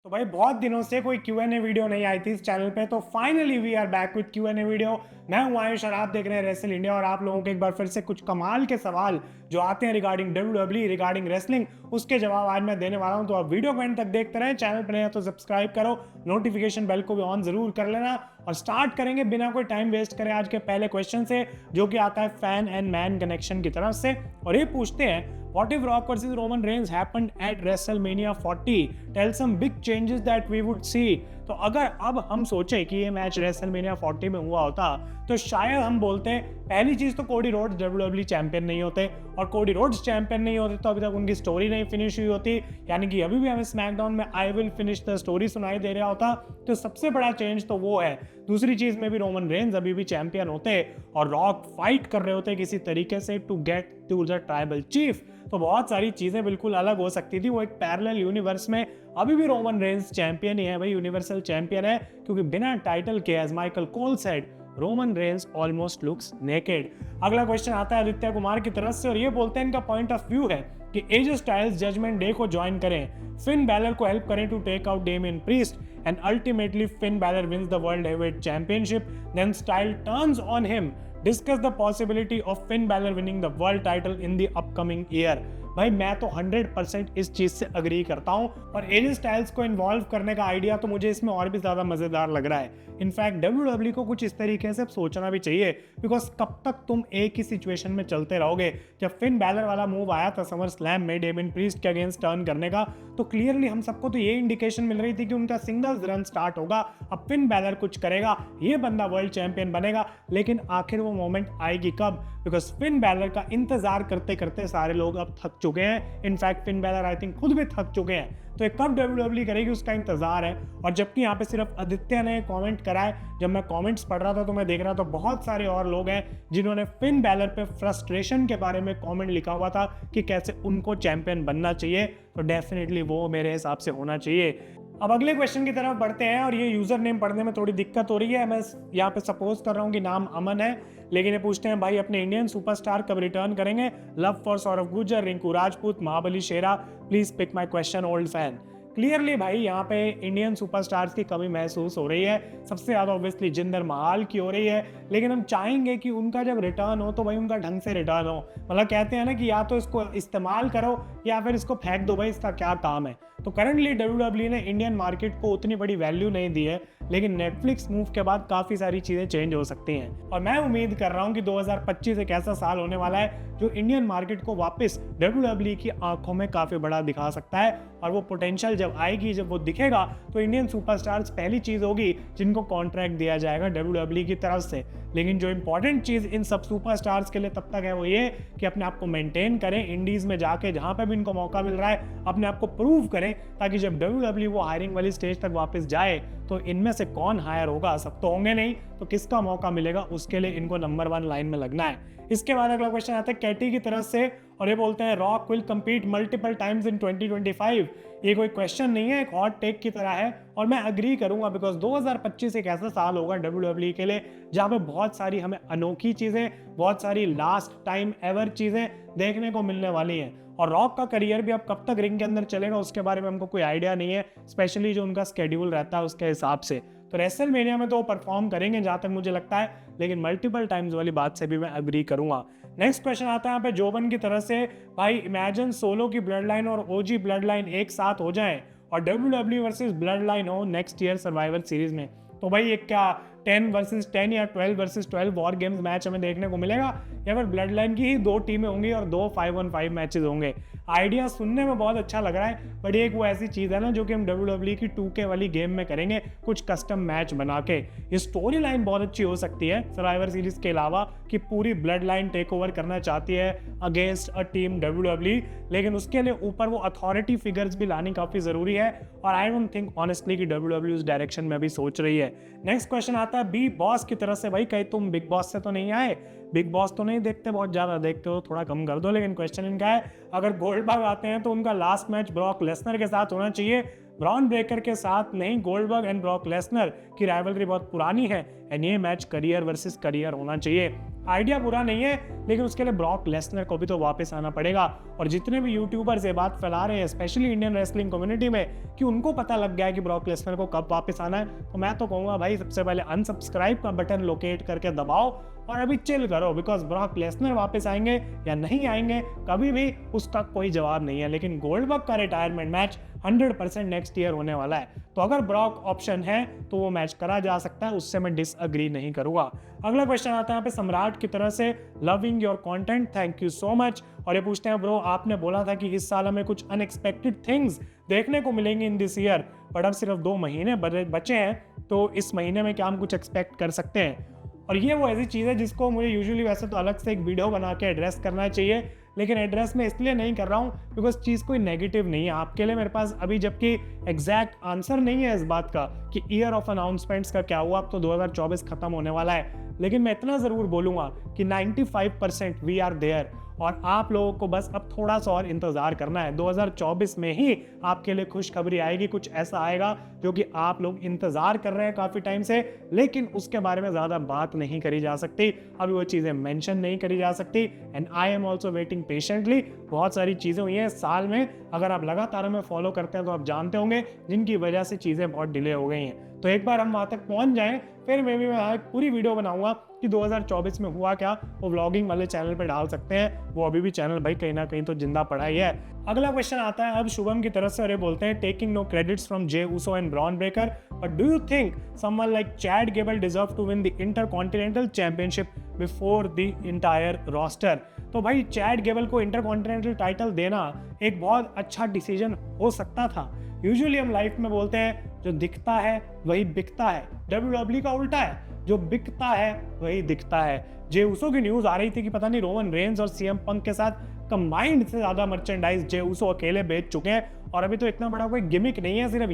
तो भाई बहुत दिनों से कोई Q&A वीडियो नहीं आई थी इस चैनल पे, तो finally we are back with Q&A video. मैं हूं आयुष और आप देख रहे हैं रेसल इंडिया, और आप लोगों के एक बार फिर से कुछ कमाल के सवाल जो आते हैं रिगार्डिंग WWE, रिगार्डिंग रेसलिंग, उसके जवाब आज मैं देने वाला हूं। तो आप वीडियो को एंड तक देखते रहें। चैनल पर नए हैं तो सब्सक्राइब करो, नोटिफिकेशन बेल को भी ऑन जरूर कर लेना। और स्टार्ट करेंगे बिना कोई टाइम वेस्ट करे आज के पहले क्वेश्चन से, जो कि आता है फैन एंड मैन कनेक्शन की तरफ से। और ये पूछते हैं, what if Rock versus Roman Reigns happened at WrestleMania 40? Tell some big changes that we would see. तो अगर अब हम सोचे कि ये मैच WrestleMania 40 में हुआ होता, तो शायद हम बोलते पहली चीज तो कोडी रोड्स WWE चैंपियन नहीं होते, और कोडी रोड्स चैंपियन नहीं होते तो अभी तक उनकी स्टोरी नहीं फिनिश हुई होती, यानी कि अभी भी हमें स्मैकडाउन में I will finish the story सुनाई दे रहा होता। तो सबसे बड़ा चेंज तो वो है। दूसरी चीज में भी रोमन रेंज अभी भी चैंपियन होते और रॉक फाइट कर रहे होते किसी तरीके से to get to the tribal chief. तो बहुत सारी चीजें बिल्कुल अलग हो सकती थी। वो एक पैरेलल यूनिवर्स में अभी भी रोमन रेंज चैंपियन ही है भाई, यूनिवर्सल चैंपियन है, क्योंकि बिना टाइटल के, as Michael Cole said, Roman Reigns almost looks naked. अगला क्वेश्चन आता है आदित्य कुमार की तरफ से, और ये बोलते हैं इनका पॉइंट ऑफ व्यू है कि एजे स्टाइल्स जजमेंट डे को ज्वाइन करें, फिन बैलर को हेल्प करें to take out Damian Priest, and ultimately Finn Balor wins the world heavyweight championship, then Style turns on him, discuss the possibility of Finn Balor winning the world title in the upcoming year. भाई मैं तो 100% इस चीज से agree करता हूं, और AJ Styles को इन्वॉल्व करने का आइडिया तो मुझे इसमें और भी ज्यादा मजेदार लग रहा है। इनफैक्ट WWE को कुछ इस तरीके से सोचना भी चाहिए, बिकॉज कब तक तुम एक ही सिचुएशन में चलते रहोगे। जब फिन बैलर वाला मूव आया था समर स्लैम में डेमियन प्रीस्ट के अगेंस्ट टर्न करने का, तो क्लियरली हम सबको तो ये इंडिकेशन मिल रही थी कि उनका सिंगल्स रन स्टार्ट होगा, अब फिन बैलर कुछ करेगा, ये बंदा वर्ल्ड चैंपियन बनेगा। लेकिन आखिर वो मोमेंट आएगी कब? बिकॉज फिन बैलर का इंतजार करते करते सारे लोग अब थक चुके हैं। In fact Finn Balor I think खुद भी थक चुके हैं। तो ये कब WWE करेगी उसका इंतजार है। और जबकि यहाँ पे सिर्फ आदित्य ने कमेंट करा है, जब मैं कमेंट्स पढ़ रहा था तो मैं देख रहा था बहुत सारे और लोग हैं जिन्होंने फिन बैलर पे फ्रस्ट्रेशन के बारे में कमेंट लिखा हुआ था कि कैसे उनको चैंपियन बनना चाहिए। तो डेफिनेटली वो मेरे हिसाब से होना चाहिए। अब अगले क्वेश्चन की तरफ बढ़ते हैं, और ये यूजर नेम पढ़ने में थोड़ी दिक्कत हो रही है। मैं यहाँ पे सपोज कर रहा हूँ कि नाम अमन है, लेकिन ये पूछते हैं भाई अपने इंडियन सुपरस्टार कब रिटर्न करेंगे? Love for Saurav Gurjar, Rinku Rajput, Mahabali Shera, please pick my question old fan. Clearly भाई यहाँ पे इंडियन सुपरस्टार्स की कमी महसूस हो रही है। सबसे ज्यादा ऑब्वियसली जिंदर महाल की हो रही है, लेकिन हम चाहेंगे कि उनका जब रिटर्न हो तो भाई उनका ढंग से रिटर्न हो। मतलब कहते हैं ना कि या तो इसको इस्तेमाल करो या फिर इसको फेंक दो, भाई इसका क्या काम है। तो करंटली WWE ने इंडियन मार्केट को उतनी बड़ी वैल्यू नहीं दी है, लेकिन नेटफ्लिक्स मूव के बाद काफी सारी चीजें चेंज हो सकती हैं। और मैं उम्मीद कर रहा हूँ कि 2025 एक ऐसा साल होने वाला है जो इंडियन मार्केट को वापस WWE की आंखों में काफी बड़ा दिखा सकता है। और वो पोटेंशियल जब आएगी, जब वो दिखेगा, तो इंडियन सुपरस्टार्स पहली चीज होगी जिनको कॉन्ट्रैक्ट दिया जाएगा WWE की तरफ से। लेकिन जो इंपॉर्टेंट चीज इन सब सुपरस्टार्स के लिए तब तक है वो ये कि अपने आप को मेंटेन करें, इंडीज में जाके जहां पे भी इनको मौका मिल रहा है अपने आप को प्रूव करें, ताकि जब WWE वो हायरिंग वाली स्टेज तक वापस जाए तो इनमें से कौन हायर होगा? सब तो होंगे नहीं, तो किसका मौका मिलेगा उसके लिए इनको नंबर 1 लाइन में लगना है। इसके बाद अगला क्वेश्चन आता है कैटी की तरफ से, और ये बोलते हैं rock will compete multiple times in 2025। ये कोई क्वेश्चन नहीं है, एक हॉट टेक की तरह है, और मैं अग्री करूंगा, बिकॉज 2025 एक ऐसा साल होगा WWE के लिए जहां पे बहुत सारी हमें अनोखी चीजें, बहुत सारी लास्ट टाइम एवर चीजें देखने को मिलने वाली हैं। और रॉक का करियर भी अब कब तक रिंग के अंदर चलेगा उसके बारे में हमको कोई आइडिया नहीं है, स्पेशली जो उनका स्केड्यूल रहता है उसके हिसाब से। तो रेसलमेनिया में तो वो परफॉर्म करेंगे जहां तक मुझे लगता है, लेकिन मल्टीपल टाइम्स वाली बात से भी मैं अग्री करूंगा। नेक्स्ट क्वेश्चन आता है यहाँ पे जोबन की तरफ से, भाई इमेजिन सोलो की ब्लड लाइन और ओजी ब्लड लाइन एक साथ हो जाएं और WWE वर्सेस ब्लड लाइन हो नेक्स्ट ईयर सर्वाइवर सीरीज में, तो भाई ये क्या 10 वर्सेस 10 या 12 वर्सेस 12 वॉर गेम्स मैच हमें देखने को मिलेगा, या फिर ब्लड लाइन की ही 2 टीमें होंगी और 2 5-on-5 मैचेस होंगे? आइडिया सुनने में बहुत अच्छा लग रहा है, बट एक वो ऐसी चीज है ना जो कि हम WWE की 2K वाली गेम में करेंगे, कुछ कस्टम मैच बना के। ये स्टोरी लाइन बहुत अच्छी हो सकती है सर्वाइवर सीरीज के अलावा, कि पूरी ब्लड लाइन टेक ओवर करना चाहती है अगेंस्ट अ टीम WWE, लेकिन उसके लिए ऊपर वो अथॉरिटी फिगर्स भी लानी काफी जरूरी है, और आई डोंट थिंक ऑनेस्टली कि WWE उस डायरेक्शन में भी सोच रही है। नेक्स्ट क्वेश्चन आता है बी बॉस की तरफ से, भाई कहीं तुम बिग बॉस से तो नहीं आए? बिग बॉस तो नहीं देखते, बहुत ज्यादा देखते हो, थोड़ा कम कर दो। लेकिन क्वेश्चन इनका है, अगर गोल्डबर्ग आते हैं तो उनका लास्ट मैच ब्रॉक लेसनर के साथ होना चाहिए, ब्रॉन ब्रेकर के साथ नहीं। गोल्डबर्ग एंड ब्रॉक लेसनर की राइवलरी बहुत पुरानी है, एंड ये मैच करियर वर्सेस करियर होना चाहिए। आइडिया बुरा नहीं है, लेकिन उसके लिए ब्रॉक लेसनर को भी तो वापस आना पड़ेगा। और जितने भी यूट्यूबर्स ये बात फैला रहे हैं स्पेशली इंडियन रेसलिंग कम्युनिटी में कि उनको पता लग गया है कि ब्रॉक लेसनर को कब वापस आना है, तो मैं तो कहूँगा भाई सबसे पहले अनसब्सक्राइब का बटन लोकेट करके दबाओ और अभी चिल करो, बिकॉज ब्रॉक लेसनर वापस आएंगे या नहीं आएंगे कभी भी उसका कोई जवाब नहीं है। लेकिन गोल्डबर्ग का रिटायरमेंट मैच 100% नेक्स्ट ईयर होने वाला है, तो अगर ब्रॉक ऑप्शन है तो वो मैच करा जा सकता है, उससे मैं डिसअग्री नहीं करूंगा। अगला क्वेश्चन आता है यहाँ पे सम्राट की तरह से, loving your content, thank you so much. और ये पूछते हैं ब्रो आपने बोला था कि इस साल हमें कुछ अनएक्सपेक्टेड थिंग्स देखने को मिलेंगी इन दिस ईयर, बट अब सिर्फ 2 महीने बचे हैं, तो इस महीने में क्या हम कुछ एक्सपेक्ट कर सकते हैं? और ये वो ऐसी चीज़ है जिसको मुझे यूजुअली वैसे तो अलग से एक वीडियो बना के एड्रेस करना चाहिए, लेकिन एड्रेस में इसलिए नहीं कर रहा हूँ बिकॉज चीज़ कोई नेगेटिव नहीं है आपके लिए मेरे पास अभी, जबकि एग्जैक्ट आंसर नहीं है इस बात का कि ईयर ऑफ अनाउंसमेंट्स का क्या हुआ। अब तो 2024 खत्म होने वाला है, लेकिन मैं इतना ज़रूर बोलूँगा कि 95% वी आर देयर, और आप लोगों को बस अब थोड़ा सा और इंतज़ार करना है। 2024 में ही आपके लिए खुशखबरी आएगी, कुछ ऐसा आएगा जो कि आप लोग इंतज़ार कर रहे हैं काफ़ी टाइम से, लेकिन उसके बारे में ज़्यादा बात नहीं करी जा सकती, अभी वो चीज़ें मेंशन नहीं करी जा सकती। And I am also waiting patiently. बहुत सारी चीज़ें हुई हैं साल में, अगर आप लगातार हमें फॉलो करते हैं तो आप जानते होंगे, जिनकी वजह से चीज़ें बहुत डिले हो गई हैं। तो एक बार हम वहाँ तक पहुँच जाएँ, फिर मैं एक पूरी वीडियो बनाऊंगा कि 2024 में हुआ क्या, वो व्लॉगिंग वाले चैनल पे डाल सकते हैं। वो अभी भी चैनल भाई कहीं ना कहीं तो जिंदा पड़ा ही है। अगला क्वेश्चन आता है अब शुभम की तरफ से, और ये बोलते हैं taking no credits from Jey Uso and Bron Breakker, but do you think someone like Chad Gable deserve to win the intercontinental championship before the entire roster? तो भाई चैड गेबल को इंटरकॉन्टिनेंटल टाइटल देना एक बहुत अच्छा decision हो सकता था। यूजुअली हम लाइफ में बोलते हैं जो दिखता है वही बिकता है, WWE का उल्टा है, जो बिकता है वही दिखता है। जे ऊसो की न्यूज आ रही थी कि पता नहीं रोमन रेंज और सीएम पंक के साथ कंबाइंड से ज्यादा मर्चेंडाइज जे ऊसो अकेले बेच चुके हैं, और अभी तो इतना बड़ा कोई गिमिक नहीं है, सिर्फ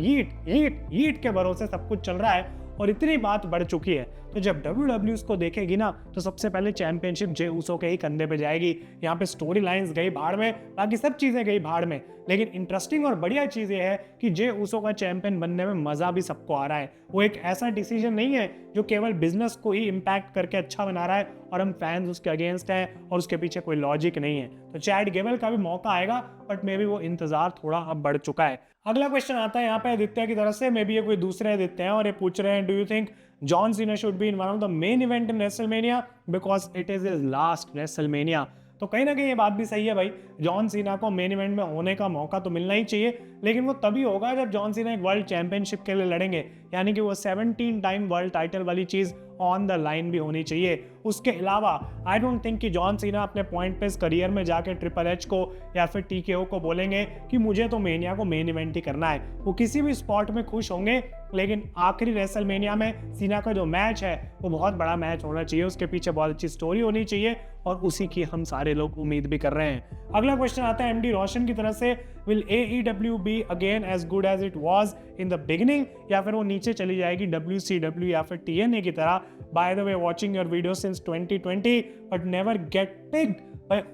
हीट के भरोसे सब कुछ चल रहा है, और इतनी बात बढ़ चुकी है। तो जब WWE उसको देखेगी ना, तो सबसे पहले चैंपियनशिप जे ऊसो के ही कंधे पे जाएगी। यहाँ पे स्टोरी लाइंस गई भाड़ में, बाकी सब चीजें गई भाड़ में, लेकिन इंटरेस्टिंग और बढ़िया चीज ये है कि जे ऊसो का चैंपियन बनने में मजा भी सबको आ रहा है। वो एक ऐसा डिसीजन नहीं है जो केवल बिजनेस को ही इम्पैक्ट करके अच्छा बना रहा है और हम फैंस उसके अगेंस्ट हैं और उसके पीछे कोई लॉजिक नहीं है। तो चैड गेबल का भी मौका आएगा, बट मे बी वो इंतजार थोड़ा अब बढ़ चुका है। अगला क्वेश्चन आता है यहाँ पे आदित्य की तरफ से, मे बी ये कोई दूसरे आदित्य हैं, और ये पूछ रहे हैं do you think John Cena should be in one of the main event in WrestleMania because it is his last WrestleMania? तो कहीं ना कहीं ये बात भी सही है भाई, जॉन सीना को मेन इवेंट में होने का मौका तो मिलना ही चाहिए, लेकिन वो तभी होगा जब जॉन सीना एक वर्ल्ड चैंपियनशिप के लिए लड़ेंगे, यानी कि वो 17 टाइम वर्ल्ड टाइटल वाली चीज ऑन द लाइन भी होनी चाहिए। उसके अलावा आई डोंट थिंक कि जॉन सीना अपने पॉइंट पे इस करियर में जाके ट्रिपल एच को या फिर टीकेओ को बोलेंगे कि मुझे तो मेनिया को मेन इवेंट ही करना है। वो किसी भी स्पॉट में खुश होंगे, लेकिन आखिरी रेसलमेनिया में सीना का जो मैच है वो बहुत बड़ा मैच होना चाहिए, उसके पीछे बहुत अच्छी स्टोरी होनी चाहिए, और उसी की हम सारे लोग उम्मीद भी कर रहे हैं। अगला क्वेश्चन आता है एमडी रोशन की तरफ से, will AEW be again as good as it was in the beginning, या फिर वो नीचे चली जाएगी WCW या फिर TNA की तरह? By the way watching your video since 2020 but never get pick.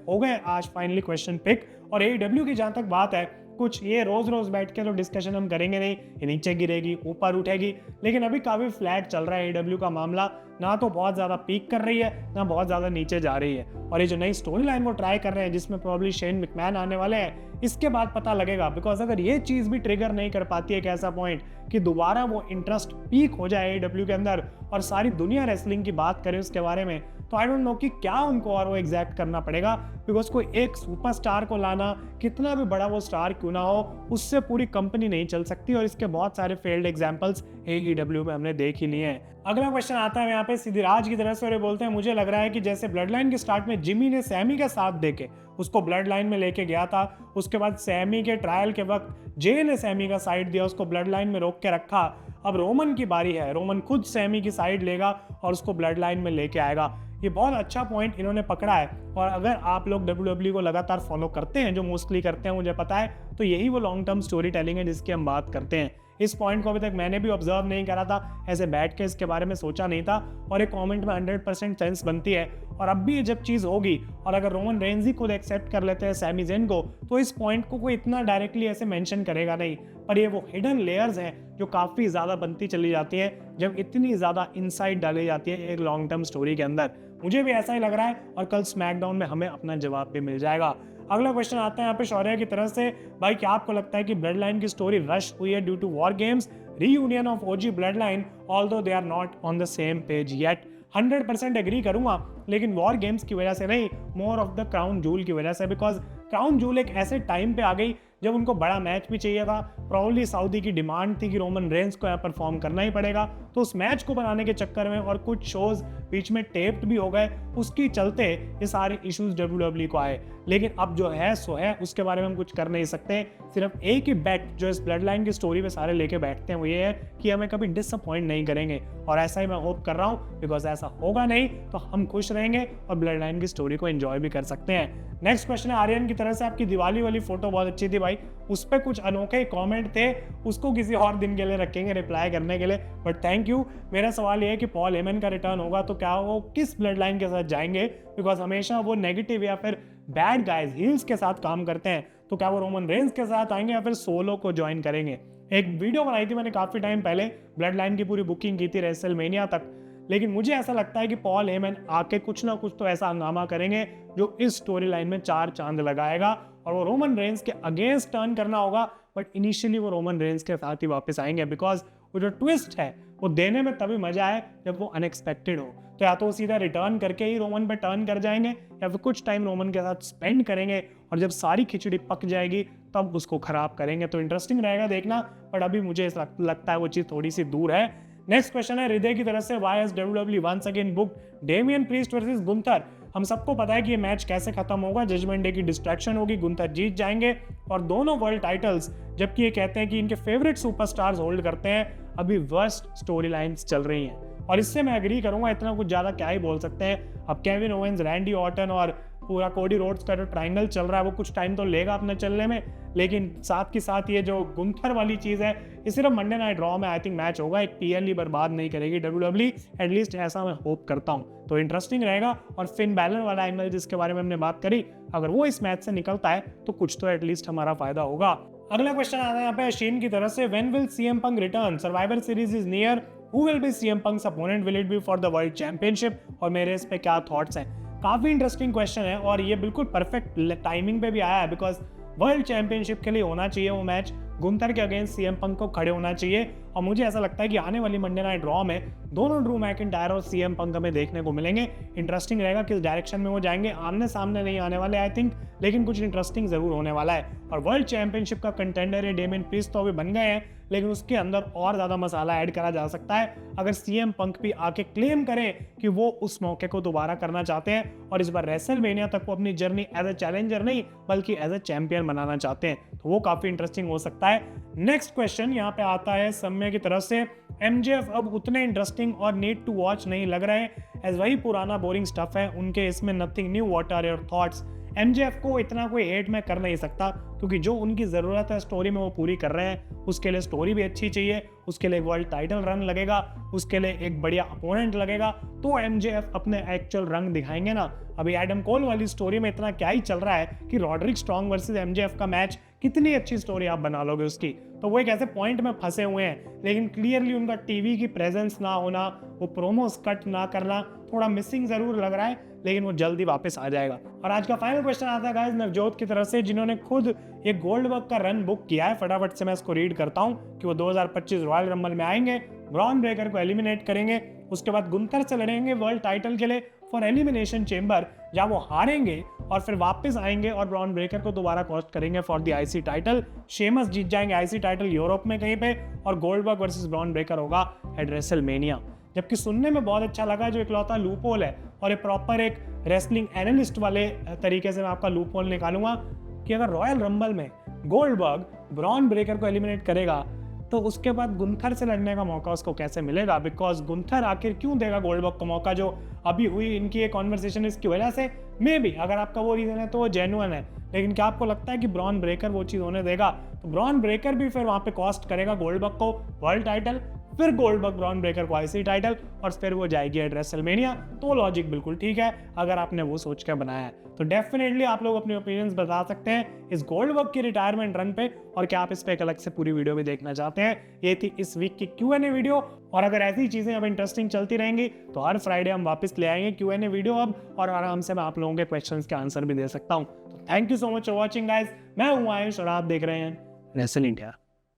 हो गए आज फाइनली क्वेश्चन पिक। और AEW की जहां तक बात है, कुछ ये रोज रोज बैठ के तो डिस्कशन हम करेंगे नहीं, ये नीचे गिरेगी ऊपर उठेगी, लेकिन अभी काफी फ्लैट चल रहा है AEW का मामला, ना तो बहुत ज्यादा पीक कर रही है ना बहुत ज्यादा नीचे जा रही है। और ये जो नई स्टोरी लाइन वो ट्राई कर रहे हैं जिसमें प्रॉब्ली शेन मैकमैन आने वाले हैं, इसके बाद पता लगेगा, बिकॉज अगर ये चीज भी ट्रिगर नहीं कर पाती है एक ऐसा पॉइंट कि दोबारा वो इंटरेस्ट पीक हो जाए AEW के अंदर और सारी दुनिया रेसलिंग की बात करे उसके बारे में, तो आई डोंट नो कि क्या उनको और वो एग्जैक्ट करना पड़ेगा, बिकॉज कोई एक सुपरस्टार को लाना, कितना भी बड़ा वो स्टार क्यों ना हो, उससे पूरी कंपनी नहीं चल सकती, और इसके बहुत सारे फेल्ड एग्जांपल्स AEW में हमने देख ही लिए हैं। अगला क्वेश्चन आता है यहाँ पे सिद्धिराज की तरफ से, और ये बोलते हैं मुझे लग रहा है कि जैसे ब्लड लाइन के स्टार्ट में जिमी ने सैमी का साथ देके उसको ब्लड लाइन में लेके गया था, उसके बाद सैमी के ट्रायल के वक्त जे ने सैमी का साइड दिया, उसको ब्लड लाइन में रोक के रखा, अब रोमन की बारी है, रोमन खुद सैमी की साइड लेगा और उसको ब्लड लाइन में लेके आएगा। ये बहुत अच्छा पॉइंट इन्होंने पकड़ा है, और अगर आप लोग WWE को लगातार फॉलो करते हैं, जो मोस्टली करते हैं मुझे पता है, तो यही वो लॉन्ग टर्म स्टोरी टेलिंग है जिसकी हम बात करते हैं। इस पॉइंट को अभी तक मैंने भी ऑब्जर्व नहीं करा था, ऐसे बैठ के इसके बारे में सोचा नहीं था और एक कमेंट में 100% सेंस बनती है। और अब भी ये जब चीज़ होगी और अगर रोमन रेंज ही खुद एक्सेप्ट कर लेते हैं सैमी ज़ेन को, तो इस पॉइंट को कोई इतना डायरेक्टली ऐसे मेंशन करेगा नहीं। पर ये वो हिडन लेयर्स हैं जो काफ़ी ज़्यादा बनती चली जाती है जब इतनी ज़्यादा इनसाइट डाली जाती है एक लॉन्ग टर्म स्टोरी के अंदर। मुझे भी ऐसा ही लग रहा है और कल स्मैकडाउन में हमें अपना जवाब भी मिल जाएगा। अगला क्वेश्चन आता है यहाँ पे शौर्य की तरफ से, भाई क्या आपको लगता है कि ब्लड लाइन की स्टोरी रश हुई है due to war games, reunion of OG blood line although they are not on the same page yet? 100% agree करूंगा, लेकिन वॉर गेम्स की वजह से नहीं, more of the crown jewel की वजह से। बिकॉज क्राउन जूल एक ऐसे टाइम पे आ गई जब उनको बड़ा मैच भी चाहिए था। प्रॉब्ली सऊदी की डिमांड थी कि रोमन रेंज को यहाँ परफॉर्म करना ही पड़ेगा, तो उस मैच को बनाने के चक्कर में और कुछ शोज बीच में टेप्ड भी हो गए, उसकी चलते ये सारे इश्यूज WWE को आए। लेकिन अब जो है सो है, उसके बारे में हम कुछ कर नहीं सकते। सिर्फ एक ही बेट जो इस ब्लड लाइन की स्टोरी पे सारे लेके बैठते हैं वो ये है कि हमें कभी डिसअपॉइंट नहीं करेंगे, और ऐसा ही मैं होप कर रहा हूँ, बिकॉज ऐसा होगा नहीं तो हम खुश रहेंगे और ब्लड लाइन की स्टोरी को एंजॉय भी कर सकते हैं। नेक्स्ट क्वेश्चन है आर्यन की तरफ से, आपकी दिवाली वाली फोटो बहुत अच्छी थी भाई, उस पर कुछ अनोखे कमेंट थे, उसको किसी और दिन के लिए रखेंगे रिप्लाई करने के लिए, बट थैंक यू। मेरा सवाल ये है कि पॉल हेमन का रिटर्न होगा तो क्या वो किस ब्लड लाइन के साथ जाएंगे? बिकॉज हमेशा वो नेगेटिव या फिर बैड गाइज हील्स के साथ काम करते हैं, तो क्या वो रोमन रेंज के साथ आएंगे या फिर सोलो को ज्वाइन करेंगे? एक वीडियो बनाई थी मैंने काफी टाइम पहले, ब्लड लाइन की पूरी बुकिंग की थी रेसलमेनिया तक, लेकिन मुझे ऐसा लगता है कि पॉल हेमन आके कुछ ना कुछ तो ऐसा हंगामा करेंगे जो इस स्टोरी लाइन में 4 चांद लगाएगा, और वो रोमन रेंज के अगेंस्ट टर्न करना होगा, बट इनिशियली वो रोमन रेंज के साथ ही वापस आएंगे। बिकॉज वो जो ट्विस्ट है वो देने में तभी मजा आए जब वो अनएक्सपेक्टेड हो। तो या तो सीधा रिटर्न करके ही रोमन पे टर्न कर जाएंगे, या फिर कुछ टाइम रोमन के साथ स्पेंड करेंगे और जब सारी खिचड़ी पक जाएगी तब उसको खराब करेंगे। तो इंटरेस्टिंग रहेगा देखना, बट अभी मुझे लगता है वो चीज़ थोड़ी सी दूर है। नेक्स्ट क्वेश्चन है हृदय की तरफ से, why has WWE once again booked Damian Priest versus Gunther? हम सबको पता है कि ये मैच कैसे खत्म होगा, जजमेंट डे की डिस्ट्रैक्शन होगी, गुंथर जीत जाएंगे और दोनों वर्ल्ड टाइटल्स, जबकि ये कहते हैं कि इनके फेवरेट सुपरस्टार्स होल्ड करते हैं, अभी वर्स्ट स्टोरी लाइन्स चल रही हैं। और इससे मैं एग्री करूंगा, इतना कुछ ज़्यादा क्या ही बोल सकते हैं। अब केविन ओवेंस, रैंडी ऑर्टन और पूरा कोडी रोड्स का जो ट्रायंगल चल रहा है वो कुछ टाइम तो लेगा अपने चलने में, लेकिन साथ के साथ ये जो गुंथर वाली चीज़ है ये सिर्फ मंडे नाइट रॉ में आई थिंक मैच होगा, एक PLE बर्बाद नहीं करेगी WWE, एटलीस्ट ऐसा मैं होप करता हूँ। तो इंटरेस्टिंग रहेगा। और फिन बैलर वाला एंगल जिसके बारे में हमने बात करी, अगर वो इस मैच से निकलता है तो कुछ तो एटलीस्ट हमारा फायदा होगा। अगला क्वेश्चन आता है यहाँ पे अशीन की तरफ से, when will CM Punk return? Survivor series is near, who will be CM Punk's opponent? Will it be for the world championship? और मेरे इस पे क्या थॉट्स हैं? काफी इंटरेस्टिंग क्वेश्चन है और ये बिल्कुल परफेक्ट टाइमिंग पे भी आया है, बिकॉज वर्ल्ड चैंपियनशिप के लिए होना चाहिए वो मैच, गुंथर के अगेंस्ट CM Punk को खड़े होना चाहिए। और मुझे ऐसा लगता है कि आने वाली मंडे नाइट रॉ में दोनों ड्रू मैकिंटायर और CM Punk हमें देखने को मिलेंगे। इंटरेस्टिंग रहेगा किस डायरेक्शन में वो जाएंगे, आमने सामने नहीं आने वाले आई थिंक, लेकिन कुछ इंटरेस्टिंग जरूर होने वाला है। और वर्ल्ड चैंपियनशिप का कंटेंडर है डेमियन प्रीस्ट तो अभी बन गए हैं, लेकिन उसके अंदर और ज़्यादा मसाला ऐड करा जा सकता है अगर CM Punk भी आके क्लेम करे कि वो उस मौके को दोबारा करना चाहते हैं और इस बार रेसलमेनिया तक वो अपनी जर्नी एज ए चैलेंजर नहीं बल्कि एज ए चैंपियन बनाना चाहते हैं, तो वो काफ़ी इंटरेस्टिंग हो सकता है। नेक्स्ट क्वेश्चन यहाँ पे आता है सम्य की तरफ से, MJF अब उतने इंटरेस्टिंग और नीड टू वॉच नहीं लग रहे एज वही पुराना बोरिंग स्टफ है उनके, इसमें nothing new, what are your thoughts? MJF को इतना कोई हेट मैं कर नहीं सकता, क्योंकि जो उनकी ज़रूरत है स्टोरी में वो पूरी कर रहे हैं। उसके लिए स्टोरी भी अच्छी चाहिए, उसके लिए वर्ल्ड टाइटल रन लगेगा, उसके लिए एक बढ़िया अपोनेंट लगेगा, तो MJF अपने एक्चुअल रंग दिखाएंगे ना। अभी एडम कोल वाली स्टोरी में इतना क्या ही चल रहा है कि रॉड्रिक स्ट्रॉन्ग वर्सेस MJF का मैच, कितनी अच्छी स्टोरी आप बना लोगे उसकी। तो वो एक ऐसे पॉइंट में फंसे हुए हैं, लेकिन क्लियरली उनका टीवी की प्रेजेंस ना होना, वो प्रोमोस कट ना करना थोड़ा मिसिंग जरूर लग रहा है, लेकिन वो जल्दी वापस आ जाएगा। और आज का फाइनल क्वेश्चन आता है गाइस नवजोत की तरफ से, जिन्होंने खुद ये गोल्डबर्ग का रन बुक किया है। फटाफट से मैं इसको रीड करता हूँ कि वो 2025 रॉयल रंबल में आएंगे, ब्रॉन ब्रेकर को एलिमिनेट करेंगे, उसके बाद गुंथर से लड़ेंगे वर्ल्ड टाइटल के लिए फॉर एलिमिनेशन चेंबर, जहाँ वो हारेंगे और फिर वापस आएंगे और ब्रॉन ब्रेकर को दोबारा कॉस्ट करेंगे for the IC title. Sheamus जीत जाएंगे IC टाइटल यूरोप में कहीं पे, और गोल्डबर्ग वर्सेस ब्रॉन ब्रेकर होगा एट रेसलमेनिया। जबकि सुनने में बहुत अच्छा लगा, जो इकलौता लूपहोल है और ये प्रॉपर एक रेसलिंग एनालिस्ट वाले तरीके से मैं आपका लूपहोल निकालूंगा कि अगर रॉयल रंबल में गोल्डबर्ग ब्रॉन ब्रेकर को एलिमिनेट करेगा तो उसके बाद गुंथर से लड़ने का मौका उसको कैसे मिलेगा? बिकॉज गुंथर आखिर क्यों देगा गोल्डबर्ग को मौका? जो अभी हुई इनकी एक कॉन्वर्सेशन इसकी वजह से, मे बी अगर आपका वो रीजन है तो वो जेन्युइन है, लेकिन क्या आपको लगता है कि ब्रॉन ब्रेकर वो चीज़ होने देगा? तो ब्रॉन ब्रेकर भी फिर वहाँ पे कॉस्ट करेगा गोल्डबर्ग को वर्ल्ड टाइटल, फिर गोल्डबर्ग ब्रॉन ब्रेकर को आईसी टाइटल, और फिर वो जाएगी एट रेसलमेनिया। तो लॉजिक बिल्कुल ठीक है अगर आपने वो सोच कर बनाया है। तो डेफिनेटली आप लोग अपने ओपिनियंस बता सकते हैं इस गोल्डबर्ग की रिटायरमेंट रन पे, और क्या आप इस पे एक अलग से पूरी वीडियो भी देखना चाहते हैं। ये थी इस वीक की Q&A वीडियो, और अगर ऐसी चीजें अब इंटरेस्टिंग चलती रहेंगी तो हर फ्राइडे हम वापस ले आएंगे Q&A वीडियो अब, और आराम से मैं आप लोगों के क्वेश्चंस के आंसर भी दे सकता हूँ। तो thank you so much for watching guys, मैं हूँ आयुष और आप देख रहे हैं रेसल इंडिया।